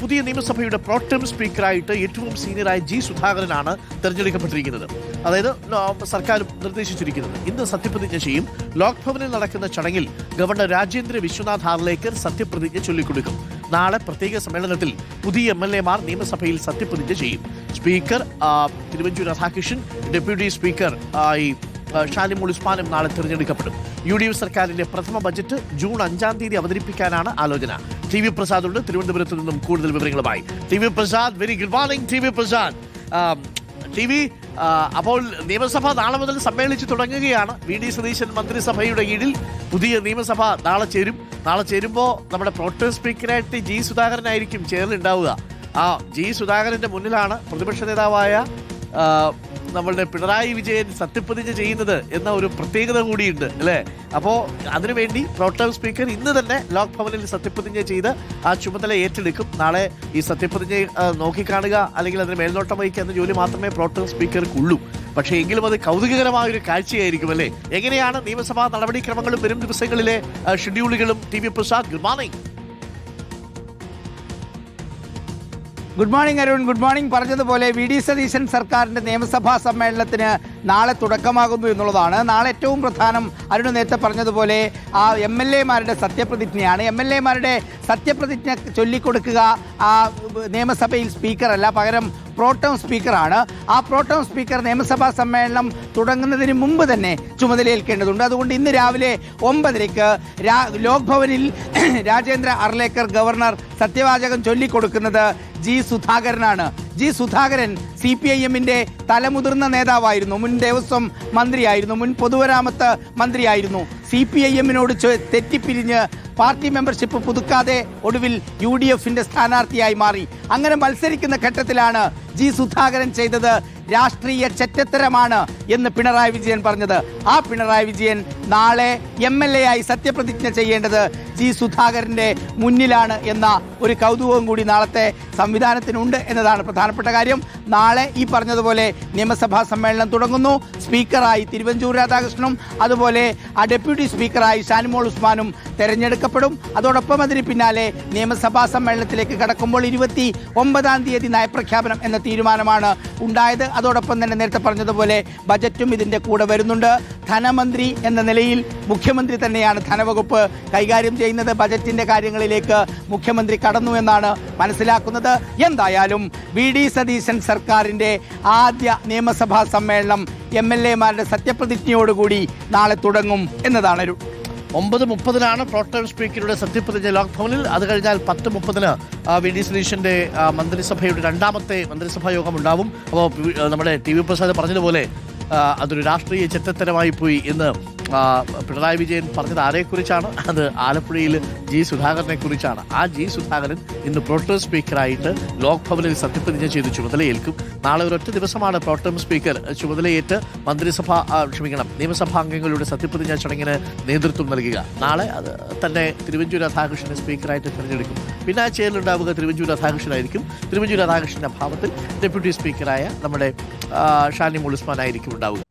പുതിയ നിയമസഭയുടെ പ്രോട്ടം സ്പീക്കറായിട്ട് ഏറ്റവും സീനിയറായ ജി സുധാകരനാണ് തെരഞ്ഞെടുക്കപ്പെട്ടിരിക്കുന്നത്. അതായത് സർക്കാർ നിർദ്ദേശിച്ചിരിക്കുന്നത്. ഇന്ന് സത്യപ്രതിജ്ഞ ചെയ്യും. ലോക് ഭവനിൽ നടക്കുന്ന ചടങ്ങിൽ ഗവർണർ രാജേന്ദ്ര വിശ്വനാഥ് ഹാർലേക്കർ സത്യപ്രതിജ്ഞ ചൊല്ലിക്കൊടുക്കും. നാളെ പ്രത്യേക സമ്മേളനത്തിൽ പുതിയ MLA-മാർ നിയമസഭയിൽ സത്യപ്രതിജ്ഞ ചെയ്യും. Speaker Thiruvanchoor Radhakrishnan, deputy speaker Shanimol ഉസ്മാനും നാളെ തിരഞ്ഞെടുക്കപ്പെടും. UDF സർക്കാരിന്റെ പ്രഥമ ബജറ്റ് ജൂൺ 5-ാം തീയതി അവതരിപ്പിക്കാനാണ് ആലോചന. TV പ്രസാദ് ഉണ്ട് തിരുവനന്തപുരത്ത് നിന്നും കൂടുതൽ വിവരങ്ങളുമായി. TV Prasad, very good morning TV Prasad. TV, അപ്പോൾ നിയമസഭ നാളെ മുതൽ സമ്മേളിച്ച് തുടങ്ങുകയാണ്. VD സതീശൻ മന്ത്രിസഭയുടെ കീഴിൽ പുതിയ നിയമസഭ നാളെ ചേരും. നാളെ ചേരുമ്പോൾ നമ്മുടെ പ്രോട്ടം സ്പീക്കറായിട്ട് ജി സുധാകരനായിരിക്കും ചെയറിലുണ്ടാവുക. ജി സുധാകരന്റെ മുന്നിലാണ് പ്രതിപക്ഷ നേതാവായ നമ്മളുടെ പിണറായി വിജയൻ സത്യപ്രതിജ്ഞ ചെയ്യുന്നത് എന്ന ഒരു പ്രത്യേകത കൂടിയുണ്ട് അല്ലേ? അപ്പോൾ അതിനുവേണ്ടി പ്രോട്ടം സ്പീക്കർ ഇന്ന് തന്നെ ലോക് ഭവനിൽ സത്യപ്രതിജ്ഞ ചെയ്ത് ആ ചുമതല ഏറ്റെടുക്കും. നാളെ ഈ സത്യപ്രതിജ്ഞ നോക്കിക്കാണുക അല്ലെങ്കിൽ അതിന് മേൽനോട്ടം വഹിക്കുക എന്ന ജോലി മാത്രമേ പ്രോട്ടം സ്പീക്കർക്കുള്ളൂ. പക്ഷേ എങ്കിലും അത് കൗതുകകരമായ ഒരു കാഴ്ചയായിരിക്കും അല്ലേ? എങ്ങനെയാണ് നിയമസഭാ നടപടിക്രമങ്ങളും വരും ദിവസങ്ങളിലെ ഷെഡ്യൂളുകളും? TV Prasad, good morning. Good morning Arun. Good morning. പറഞ്ഞതുപോലെ VD സതീശൻ സർക്കാരിൻ്റെ നിയമസഭാ സമ്മേളനത്തിന് നാളെ തുടക്കമാകുന്നു എന്നുള്ളതാണ്. നാളെ ഏറ്റവും പ്രധാനം അരുൺ നേരത്തെ പറഞ്ഞതുപോലെ ആ MLA-മാരുടെ സത്യപ്രതിജ്ഞയാണ്. MLA-മാരുടെ സത്യപ്രതിജ്ഞ ചൊല്ലിക്കൊടുക്കുക നിയമസഭയിൽ സ്പീക്കറല്ല, പകരം പ്രോട്ടം സ്പീക്കറാണ്. ആ പ്രോട്ടം സ്പീക്കർ നിയമസഭാ സമ്മേളനം തുടങ്ങുന്നതിന് മുമ്പ് തന്നെ ചുമതലയേൽക്കേണ്ടതുണ്ട്. അതുകൊണ്ട് ഇന്ന് രാവിലെ 9:30 ലോക് ഭവനിൽ രാജേന്ദ്ര അർലേക്കർ ഗവർണർ സത്യവാചകം ചൊല്ലിക്കൊടുക്കുന്നത് ജി സുധാകരനാണ്. ജി സുധാകരൻ CPIM-ന്റെ തലമുതിർന്ന നേതാവായിരുന്നു, മുൻ ദേവസ്വം മന്ത്രിയായിരുന്നു, മുൻ പൊതുമരാമത്ത് മന്ത്രിയായിരുന്നു. CPIM-നോട് തെറ്റിപ്പിരിഞ്ഞ് പാർട്ടി മെമ്പർഷിപ്പ് പുതുക്കാതെ ഒടുവിൽ UDF-ന്റെ സ്ഥാനാർത്ഥിയായി മാറി. അങ്ങനെ മത്സരിക്കുന്ന ഘട്ടത്തിലാണ് ജി സുധാകരൻ ചെയ്തത് രാഷ്ട്രീയ ചെറ്റത്തരമാണ് എന്ന് പിണറായി വിജയൻ പറഞ്ഞത്. ആ പിണറായി വിജയൻ നാളെ MLA-ആയി സത്യപ്രതിജ്ഞ ചെയ്യേണ്ടത് ജി സുധാകരൻ്റെ മുന്നിലാണ് എന്ന ഒരു കൗതുകവും കൂടി നാളത്തെ സംവിധാനത്തിനുണ്ട് എന്നതാണ് പ്രധാനപ്പെട്ട കാര്യം. നാളെ ഈ പറഞ്ഞതുപോലെ നിയമസഭാ സമ്മേളനം തുടങ്ങുന്നു. സ്പീക്കറായി തിരുവഞ്ചൂർ രാധാകൃഷ്ണനും അതുപോലെ ഡെപ്യൂട്ടി സ്പീക്കറായി ഷാനിമോൾ ഉസ്മാനും തെരഞ്ഞെടുക്കപ്പെടും. അതോടൊപ്പം അതിന് പിന്നാലെ നിയമസഭാ സമ്മേളനത്തിലേക്ക് കടക്കുമ്പോൾ 29-ാം തീയതി നയപ്രഖ്യാപനം എന്ന തീരുമാനമാണ് ഉണ്ടായത്. അതോടൊപ്പം തന്നെ നേരത്തെ പറഞ്ഞതുപോലെ ബജറ്റും ഇതിൻ്റെ കൂടെ വരുന്നുണ്ട്. ധനമന്ത്രി എന്ന നിലയിൽ മുഖ്യമന്ത്രി തന്നെയാണ് ധനവകുപ്പ് കൈകാര്യം ചെയ്യുന്നത്. ബജറ്റിൻ്റെ കാര്യങ്ങളിലേക്ക് മുഖ്യമന്ത്രി കടന്നു എന്നാണ് മനസ്സിലാക്കുന്നത്. എന്തായാലും VD സതീശൻ സർക്കാരിൻ്റെ ആദ്യ നിയമസഭാ സമ്മേളനം MLA-മാരുടെ സത്യപ്രതിജ്ഞയോടുകൂടി നാളെ തുടങ്ങും എന്നതാണ് ഒരു 9:30-നാണ് പ്രോട്ടം സ്പീക്കറുടെ സത്യപ്രതിജ്ഞ ലോക് ഭവനിൽ. അത് കഴിഞ്ഞാൽ 10:30-ന് VD സതീശന്റെ മന്ത്രിസഭയുടെ 2ാമത്തെ മന്ത്രിസഭാ യോഗം ഉണ്ടാവും. അപ്പോൾ നമ്മുടെ TV പ്രസാദ് പറഞ്ഞതുപോലെ അതൊരു രാഷ്ട്രീയ ചെറ്റത്തരമായി പോയി എന്ന് പിണറായി വിജയൻ പറഞ്ഞത് ആരെക്കുറിച്ചാണ്? അത് ആലപ്പുഴയിൽ ജി സുധാകരനെ കുറിച്ചാണ്. ആ ജി സുധാകരൻ ഇന്ന് പ്രോട്ടം സ്പീക്കറായിട്ട് ലോക് ഭവനിൽ സത്യപ്രതിജ്ഞ ചെയ്ത് ചുമതലയേൽക്കും. നാളെ ഒരൊറ്റ ദിവസമാണ് പ്രോട്ടം സ്പീക്കർ ചുമതലയേറ്റ് നിയമസഭാംഗങ്ങളുടെ സത്യപ്രതിജ്ഞാ ചടങ്ങിന് നേതൃത്വം നൽകുക. നാളെ അത് തന്നെ തിരുവഞ്ചൂർ രാധാകൃഷ്ണനെ സ്പീക്കറായിട്ട് തിരഞ്ഞെടുക്കും. പിന്നെ ആ ചെയറിലുണ്ടാവുക തിരുവഞ്ചൂർ രാധാകൃഷ്ണനായിരിക്കും. തിരുവഞ്ചൂർ രാധാകൃഷ്ണന്റെ അഭാവത്തിൽ ഡെപ്യൂട്ടി സ്പീക്കറായ നമ്മുടെ ഷാനിമോൾ ഉസ്മാൻ ആയിരിക്കും ഉണ്ടാവുക.